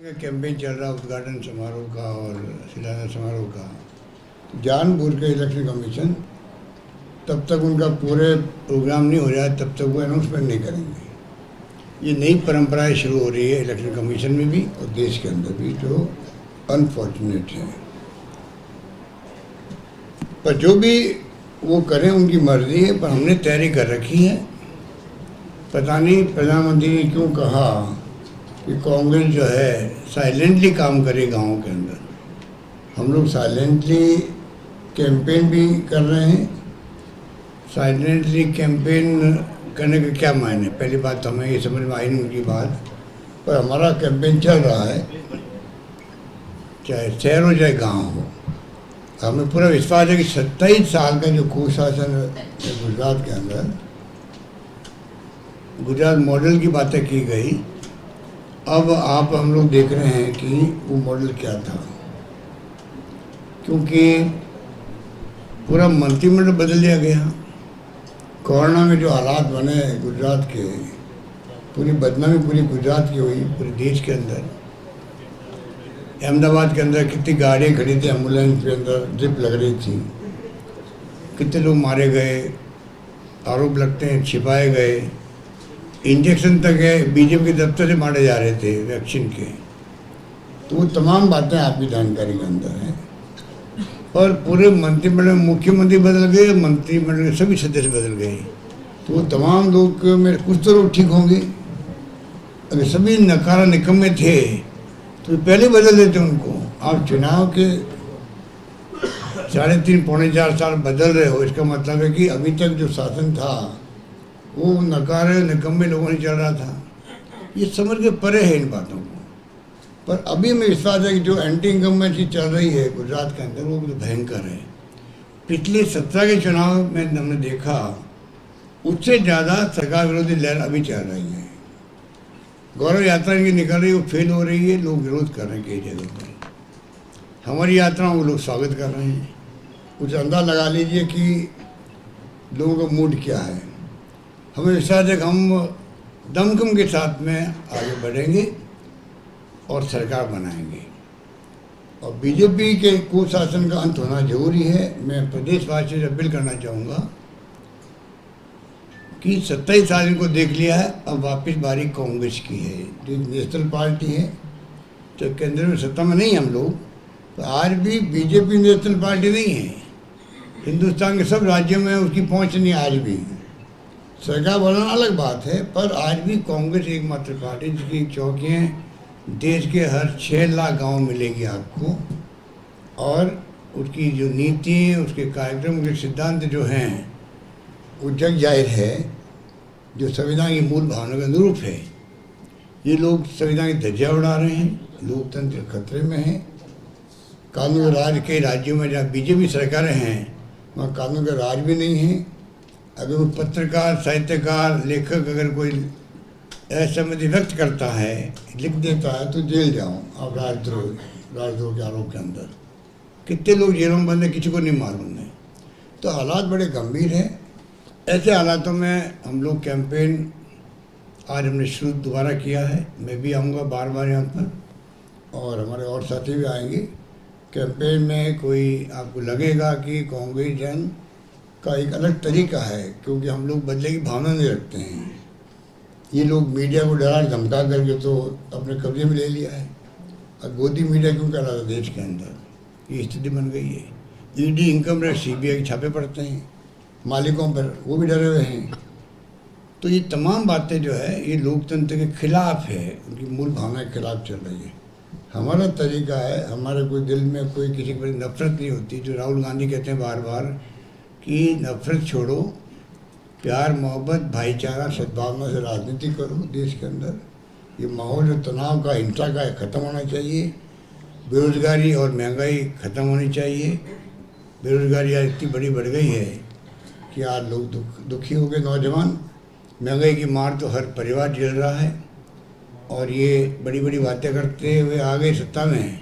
Campaign चल रहा उद्घाटन समारोह का और शिलान्यास समारोह का, जानबूझ के इलेक्शन कमीशन तब तक उनका पूरे प्रोग्राम नहीं हो जाए तब तक वो अनाउंसमेंट नहीं करेंगे। ये नई परंपराएं शुरू हो रही है इलेक्शन कमीशन में भी और देश के अंदर भी, जो अनफॉर्चुनेट है। पर जो भी वो करें उनकी मर्जी है, पर हमने तैयारी कर रखी है। पता नहीं प्रधानमंत्री ने क्यों कहा कि कांग्रेस जो है साइलेंटली काम करे गाँव के अंदर। हम लोग साइलेंटली कैंपेन भी कर रहे हैं। साइलेंटली कैंपेन करने का क्या मायने, पहली बात तो हमें ये समझ में आई नहीं उनकी बात, पर हमारा कैंपेन चल रहा है, चाहे शहर हो चाहे गांव हो। हमें पूरा विश्वास है कि 27 साल का जो कुशासन है गुजरात के अंदर, गुजरात मॉडल की बातें की गई। अब आप हम लोग देख रहे हैं कि वो मॉडल क्या था, क्योंकि पूरा मंत्रिमंडल बदल दिया गया। कोरोना में जो हालात बने गुजरात के, पूरी बदनामी पूरी गुजरात की हुई, पूरे देश के अंदर। अहमदाबाद के अंदर कितनी गाड़ियाँ खड़ी थी, एम्बुलेंस के अंदर ड्रिप लग रही थी, कितने लोग मारे गए, आरोप लगते हैं छिपाए गए, इंजेक्शन तक है बीजेपी के दफ्तर से मारे जा रहे थे वैक्सीन के। तो वो तमाम बातें आपकी जानकारी के अंदर हैं। और पूरे मंत्रिमंडल में मुख्यमंत्री बदल गए, मंत्रिमंडल के सभी सदस्य बदल गए। तो वो तमाम लोग में कुछ तो लोग ठीक होंगे। अगर सभी नकारा निकम्मे थे तो पहले बदल देते उनको। आप चुनाव के 3.5 पौने 4 साल बदल रहे हो, इसका मतलब है कि अभी तक जो शासन था वो नकारे निकम्मे लोगों ने चल रहा था। ये समझ के परे है इन बातों को। पर अभी हमें विश्वास है कि जो एंटी इनकम्बेंसी चल रही है गुजरात के अंदर वो तो भयंकर है। पिछले 17 के चुनाव में हमने देखा उससे ज़्यादा सरकार विरोधी लहर अभी चल रही है। गौरव यात्रा इनकी निकल रही है, वो फेल हो रही है, लोग विरोध कर रहे हैं कई जगह पर। हमारी यात्राओं को लोग स्वागत कर रहे हैं। कुछ अंदाज़ लगा लीजिए कि लोगों का मूड क्या है। हमें विश्वास है कि हम दमखम के साथ में आगे बढ़ेंगे और सरकार बनाएंगे। और बीजेपी के कुशासन का अंत होना जरूरी है। मैं प्रदेशवासियों से अपील करना चाहूँगा कि 27 साल इनको देख लिया है, अब वापस बारी कांग्रेस की है, जो नेशनल पार्टी है। तो केंद्र में सत्ता में नहीं हम लोग, तो आज भी बीजेपी नेशनल पार्टी नहीं है। हिंदुस्तान के सब राज्यों में उसकी पहुँच नहीं। आज भी सरकार बनाना अलग बात है, पर आज भी कांग्रेस एकमात्र पार्टी जिसकी चौकियाँ देश के हर 6 लाख गांव मिलेगी आपको। और उसकी जो नीति, उसके कार्यक्रम, उसके सिद्धांत जो हैं वो जग जाहिर है, जो संविधान की मूल भावना के अनुरूप है। ये लोग संविधान की धज्जियाँ उड़ा रहे हैं, लोकतंत्र खतरे में है। कानून राज के राज्यों में जहाँ बीजेपी सरकारें हैं वहाँ कानून का राज भी नहीं है। अगर वो पत्रकार, साहित्यकार, लेखक अगर कोई असहमति व्यक्त करता है, लिख देता है, तो जेल जाओ आप। राजद्रोह के आरोप के अंदर कितने लोग जेलों में बंद है किसी को नहीं मालूम है। तो हालात बड़े गंभीर हैं। ऐसे हालातों में हम लोग कैंपेन आज हमने शुरू दोबारा किया है। मैं भी आऊँगा बार बार यहाँ पर, और हमारे और साथी भी आएंगे। कैंपेन में कोई आपको लगेगा कि कांग्रेस जन का एक अलग तरीका है, क्योंकि हम लोग बदले की भावना नहीं रखते हैं। ये लोग मीडिया को डरा धमका करके तो अपने कब्जे में ले लिया है। अब गोदी मीडिया क्यों कर रहा था देश के अंदर, ये स्थिति बन गई है। ईडी, इनकम टैक्स, सीबीआई के छापे पड़ते हैं मालिकों पर, वो भी डरे हुए हैं। तो ये तमाम बातें जो है ये लोकतंत्र के खिलाफ है, उनकी मूल भावना के खिलाफ चल रही है। हमारा तरीका है, हमारे कोई दिल में कोई किसी पर नफरत नहीं होती। जो राहुल गांधी कहते हैं बार बार कि नफरत छोड़ो, प्यार, मोहब्बत, भाईचारा, सद्भावना से राजनीति करो देश के अंदर। ये माहौल जो तनाव का, हिंसा का है, ख़त्म होना चाहिए। बेरोज़गारी और महंगाई ख़त्म होनी चाहिए। बेरोज़गारी आज इतनी बड़ी बढ़ गई है कि आज लोग दुखी हो गए। नौजवान, महंगाई की मार तो हर परिवार झेल रहा है। और ये बड़ी बड़ी बातें करते हुए आ गए सत्ता में।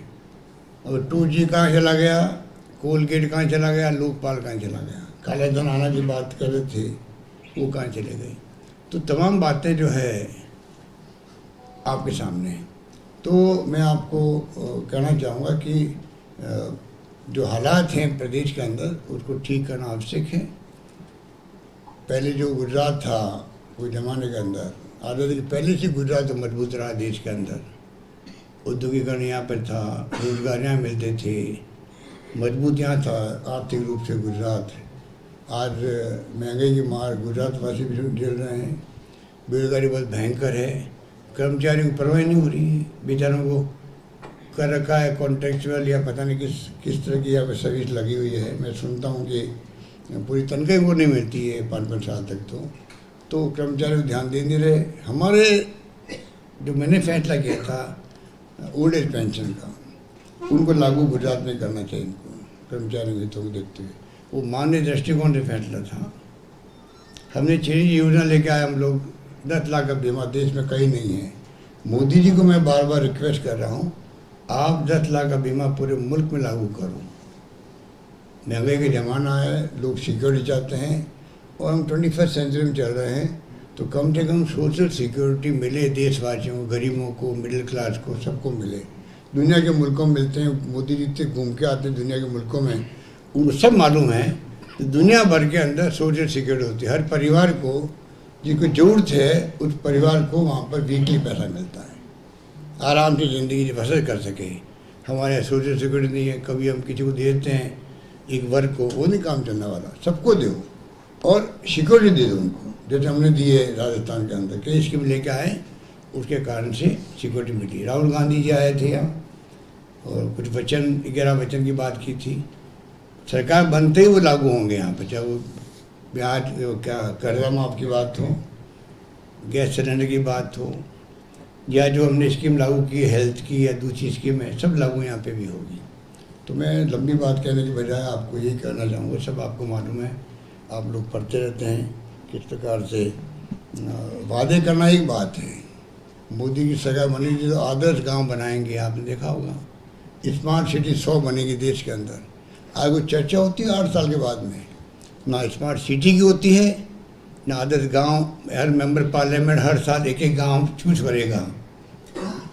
अब 2G कहाँ चला गया, कोलगेट कहाँ चला गया, लोकपाल कहाँ चला गया, काले धन आना की बात कर रहे थे, वो कहाँ चले गए। तो तमाम बातें जो है आपके सामने। तो मैं आपको कहना चाहूँगा कि जो हालात हैं प्रदेश के अंदर उसको ठीक करना आवश्यक है। पहले जो गुजरात था वो ज़माने के अंदर आज़ादी के पहले से गुजरात तो मजबूत रहा देश के अंदर, औद्योगिकरण यहाँ पर था, रोजगार यहाँ मिलते थे, मजबूत यहाँ था आर्थिक रूप से गुजरात। आज महंगाई की मार गुजरात वासी भी झेल रहे हैं, बेरोजगारी बहुत भयंकर है, कर्मचारियों को परवाह नहीं हो रही है, बेचारों को कर रखा है कॉन्ट्रेक्चुअल या पता नहीं किस तरह की यहाँ पर सर्विस लगी हुई है। मैं सुनता हूँ कि पूरी तनख्वाह वो नहीं मिलती है 5-5 साल तक। तो कर्मचारियों को ध्यान दे नहीं रहे। हमारे जो मैंने फैसला किया था ओल्ड एज पेंशन का, उनको लागू गुजरात में करना चाहिए इनको, कर्मचारियों के हितों को देखते हुए। वो मान्य दृष्टिकोण से फैसला था। हमने 6 योजना लेके आए हम लोग, 10 लाख का बीमा देश में कहीं नहीं है। मोदी जी को मैं बार बार रिक्वेस्ट कर रहा हूँ, आप 10 लाख का बीमा पूरे मुल्क में लागू करो। महंगाई का ज़माना है, लोग सिक्योरिटी चाहते हैं और हम 21st सेंचुरी में चल रहे हैं, तो कम से कम सोशल सिक्योरिटी मिले देशवासियों को, गरीबों को, मिडिल क्लास को, सबको मिले। दुनिया के मुल्कों में मिलते हैं, मोदी जी से घूम के आते हैं दुनिया के मुल्कों में, उनको सब मालूम है कि दुनिया भर के अंदर सोशल सिक्योरिटी होती है। हर परिवार को जिसको ज़रूरत है उस परिवार को वहाँ पर वीकली पैसा मिलता है, आराम से ज़िंदगी बसर कर सके। हमारे यहाँ सोशल सिक्योरिटी नहीं है, कभी हम किसी को दे देते हैं एक वर्ग को, वो नहीं काम चलने वाला। सबको दो और सिक्योरिटी दे दो उनको, जैसे हमने दी है राजस्थान के अंदर कई स्कीम लेके आए, उसके कारण से सिक्योरिटी मिली। राहुल गांधी जी आए थे यहाँ और कुछ वचन 11 वचन की बात की थी, सरकार बनते ही वो लागू होंगे यहाँ पर, चाहे वो ब्याज क्या कर्जा माफ की बात हो, गैस सिलेंडर की बात हो, या जो हमने स्कीम लागू की हेल्थ की या दूसरी स्कीम है, सब लागू यहाँ पे भी होगी। तो मैं लंबी बात कहने की बजाय आपको यही कहना चाहूँगा, सब आपको मालूम है, आप लोग पढ़ते रहते हैं किस प्रकार से वादे करना एक बात है। मोदी की सरकार बनेगी तो आदर्श गांव बनाएंगे, आपने देखा होगा, स्मार्ट सिटी 100 बनेगी देश के अंदर। आज वो चर्चा होती है 8 साल के बाद में, ना स्मार्ट सिटी की होती है ना आदर्श गांव। हर मेंबर पार्लियामेंट हर साल एक एक गांव चूज करेगा,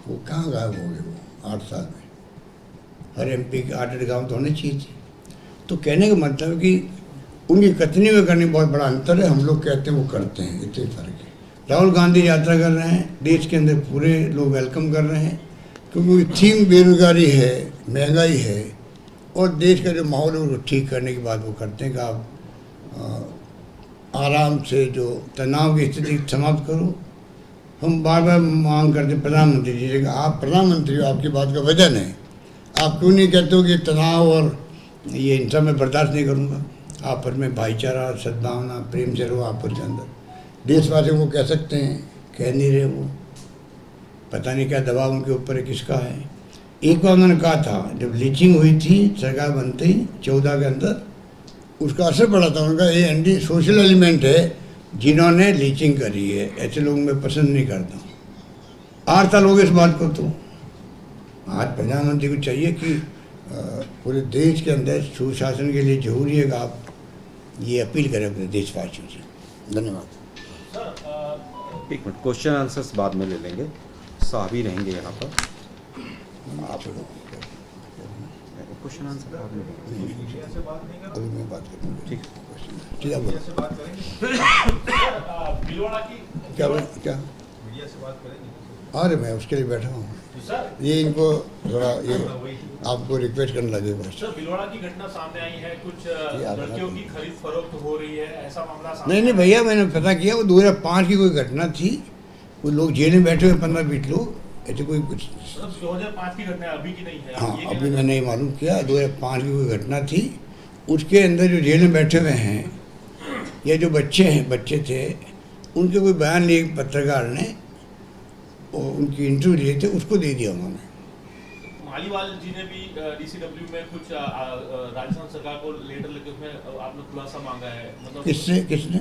वो कहाँ गायब हो गए वो 8 साल में। हर MP के 8 गांव तो होने चाहिए थे। तो कहने का मतलब है कि उनकी कथनी में करने बहुत बड़ा अंतर है, हम लोग कहते हैं वो करते हैं, इतने फर्क है। राहुल गांधी यात्रा कर रहे हैं, देश के अंदर पूरे लोग वेलकम कर रहे हैं, क्योंकि थीम बेरोजगारी है, महंगाई है और देश का जो माहौल है उसको ठीक करने की बात वो करते हैं कि आप आराम से जो तनाव की स्थिति समाप्त करो। हम बार बार मांग करते प्रधानमंत्री जी से कि आप प्रधानमंत्री हो, आपकी बात का वजन है, आप क्यों नहीं कहते हो कि तनाव और ये हिंसा मैं बर्दाश्त नहीं करूँगा, आपस में भाईचारा, सद्भावना, प्रेम से रहो आपस के अंदर। देशवासियों को कह सकते हैं, कह नहीं रहे वो, पता नहीं क्या दबाव उनके ऊपर है, किसका है। एक बार उन्होंने कहा था जब लीचिंग हुई थी सरकार बनते ही 14 के अंदर, उसका असर पड़ा था। उनका ये एंटी सोशल एलिमेंट है जिन्होंने लीचिंग करी है, ऐसे लोग मैं पसंद नहीं करता। 8 साल हो गए इस बात को। तो आज प्रधानमंत्री को चाहिए कि पूरे देश के अंदर सुशासन के लिए जरूरी है कि आप ये अपील करें अपने देशवासियों से। धन्यवाद। एक मिनट, क्वेश्चन आंसर्स बाद में ले लेंगे, साहबी रहेंगे यहाँ पर। आप क्वेश्चन आंसर बाद में अभी मैं बात करूँगा, ठीक ठीक है। बोलो क्या मीडिया से बात करेंगे? अरे मैं उसके लिए बैठा हूँ, ये इनको थोड़ा ये आपको रिक्वेस्ट करने लगे बस। सर, भीलवाड़ा की घटना सामने आई है, कुछ लड़कियों की खरीद फरोख्त हो रही है, ऐसा मामला सामने नहीं भैया, मैंने पता किया वो 2005 की कोई घटना थी, वो लोग जेल में बैठे हुए 15-20 लोग, ऐसे कोई कुछ 2005 की घटना अभी की नहीं है। हाँ, अभी मैंने नहीं मालूम किया, 2005 की कोई घटना थी। उसके अंदर जो जेल में बैठे हुए हैं या जो बच्चे थे, उनके कोई बयान लिए पत्रकार ने और उनकी इंटरव्यू लिए थे, उसको दे दिया उन्होंने। मालीवाल जी ने भी DCW में कुछ राजस्थान सरकार को लेटर लिखे, उसमें आपने खुलासा मांगा है, मतलब किसने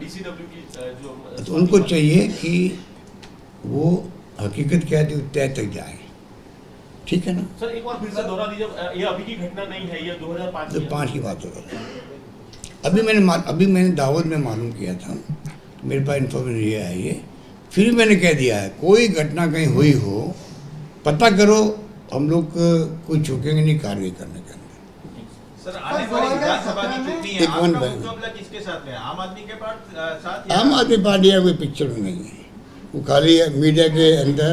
DCW की जो तो उनको चाहिए कि वो हकीकत क्या थी तय तक जाए, ठीक है ना। सर एक बार फिर से दोहरा दीजिए, ये अभी की घटना नहीं है, ये 2005 तो 5 की बात हो रही है। अभी मैंने दावत में मालूम किया था, मेरे पास इन्फॉर्मेशन ये है, ये फिर मैंने कह दिया है, कोई घटना कहीं हुई हो पता करो, हम लोग कोई चूकेंगे नहीं कार्रवाई करने के अंदर। सर आने वाली विधानसभा की चुनाव है, एक वन आपका बैंक। मुकाबला किसके साथ है? आम आदमी के साथ या आम आदमी पार्टी या कोई पिक्चर में नहीं है, वो खाली मीडिया के अंदर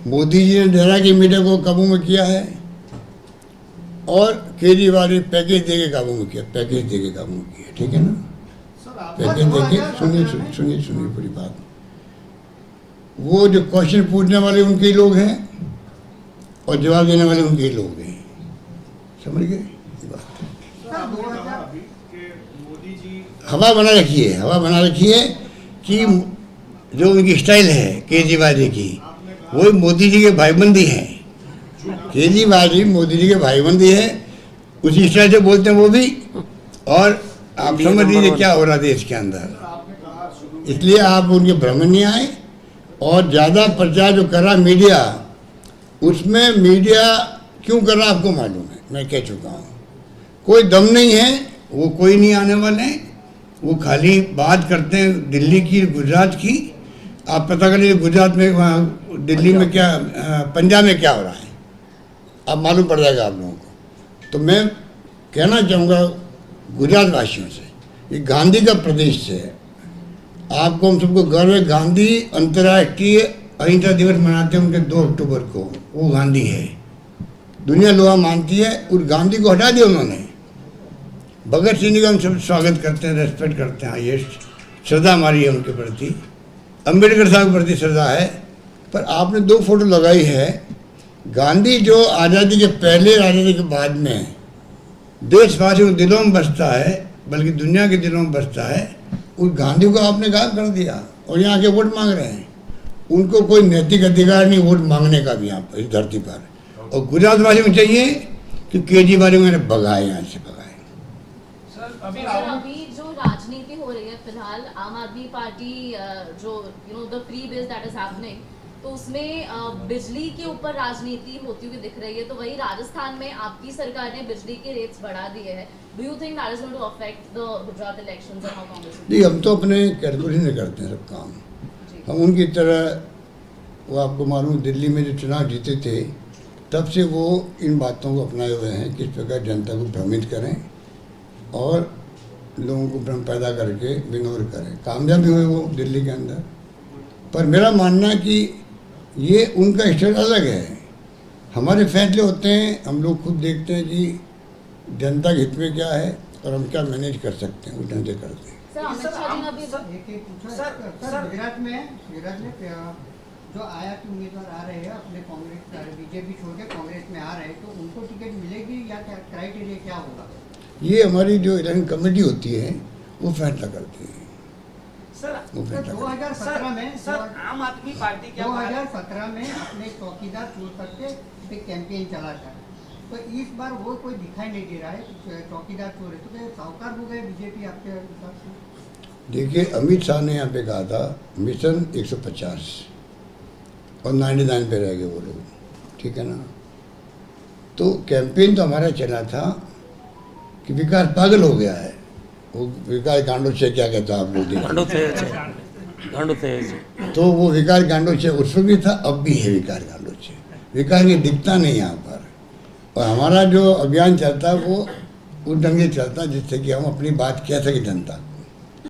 मोदी जी ने डरा के मीडिया को काबू में किया है और केजरीवाल ने पैकेज दे के काबू में किया, पैकेज दे के काबू में किया, ठीक है ना। पैकेज दे के सुनिए पूरी बात। वो जो क्वेश्चन पूछने वाले उनके ही लोग हैं और जवाब देने वाले उनके ही लोग हैं, समझ गए बात। मोदी जी हवा बना रखी है कि जो उनकी स्टाइल है केजरीवाल जी की, वो मोदी जी के भाईबंदी हैं। केजरीवाल जी मोदी जी के भाईबंदी है, उसी स्टाइल से बोलते हैं वो भी। और आप समझ लीजिए क्या हो रहा है देश के अंदर, इसलिए आप उनके भ्रम में नहीं आए। और ज़्यादा प्रचार जो कर रहा मीडिया, उसमें मीडिया क्यों कर रहा आपको मालूम है, मैं कह चुका हूँ। कोई दम नहीं है, वो कोई नहीं आने वाले, वो खाली बात करते हैं दिल्ली की, गुजरात की। आप पता कर लीजिए गुजरात में, वहाँ दिल्ली में क्या, पंजाब में क्या हो रहा है, अब मालूम पड़ जाएगा आप लोगों को। तो मैं कहना चाहूँगा गुजरात वासियों से, ये गांधी का प्रदेश है, आपको हम सबको गर्व है। गांधी अंतर्राष्ट्रीय अहिंसा दिवस मनाते हैं उनके 2 अक्टूबर को, वो गांधी है, दुनिया लोहा मानती है। उस गांधी को हटा दिया उन्होंने। भगत सिंह जी का हम सब स्वागत करते हैं, रेस्पेक्ट करते हैं, हाईएस्ट श्रद्धा हमारी है उनके प्रति, अम्बेडकर साहब के प्रति श्रद्धा है। पर आपने 2 फोटो लगाई है। गांधी जो आज़ादी के पहले, आज़ादी के बाद में देशवासियों के दिलों में बसता है, बल्कि दुनिया के दिलों में बसता है, उस गांधी को आपने गायब कर दिया और यहाँ के वोट मांग रहे हैं। उनको कोई नैतिक अधिकार नहीं वोट मांगने का भी यहाँ पर, इस धरती पर। और गुजरात वाले को चाहिए कि केजरीवाल को मैंने भगाए, यहाँ से भगाए। सर अभी जो राजनीति हो रही है फिलहाल, आम आदमी पार्टी जो the free bill that is happening, तो उसमें बिजली के ऊपर राजनीति होती हुई दिख रही है। तो वही राजस्थान में आपकी सरकार ने बिजली के रेट्स बढ़ा दिए हैं। Do you think that is going to affect the Gujarat elections and how Congress? नहीं, हम तो अपने कैलकुलेशन से करते हैं सब काम, हम उनकी तरह। वो आपको मालूम, दिल्ली में जो चुनाव जीते थे तब से वो इन बातों को अपनाए हुए हैं, किस प्रकार जनता को भ्रमित करें और लोगों को भ्रम पैदा करके इग्नोर करें। कामयाब भी हुए वो दिल्ली के अंदर। पर मेरा मानना है कि ये उनका स्टाइल अलग है, हमारे फैसले होते हैं, हम लोग खुद देखते हैं कि जनता के हित में क्या है और हम क्या मैनेज कर सकते हैं, उस ढंग से करते हैं। सर अमित शाह जी ने अभी सर गुजरात में जो आयात उम्मीदवार आ रहे हैं अपने कांग्रेस बीजेपी छोड़ के कांग्रेस में आ रहे हैं, तो उनको टिकट मिलेगी या क्राइटेरिया क्या होगा? ये हमारी जो इलेक्शन कमेटी होती है वो फैसला करती है। सर 2017 में आम आदमी पार्टी क्या 2017 में अपने चौकीदार चोर करके एक कैंपेन चला था, तो इस बार वो कोई दिखाई नहीं दे रहा है, चौकीदार चोर है, तो क्या साहूकार हो गए बीजेपी आपके हिसाब से? देखिए, अमित शाह ने यहाँ पे कहा था मिशन 150 और 99 पे रह गए वो लोग, ठीक है ना। तो कैंपेन तो हमारा चला था कि विकास पागल हो गया है, वो विकास गांडो से क्या कहता है आप लोग, तो वो विकास गांडो से उस वक्त भी था, अब भी है विकास गांडो से। विकास की दिखता नहीं यहाँ पर। और हमारा जो अभियान चलता है वो उस ढंग से चलता है जिससे कि हम अपनी बात कह सकें जनता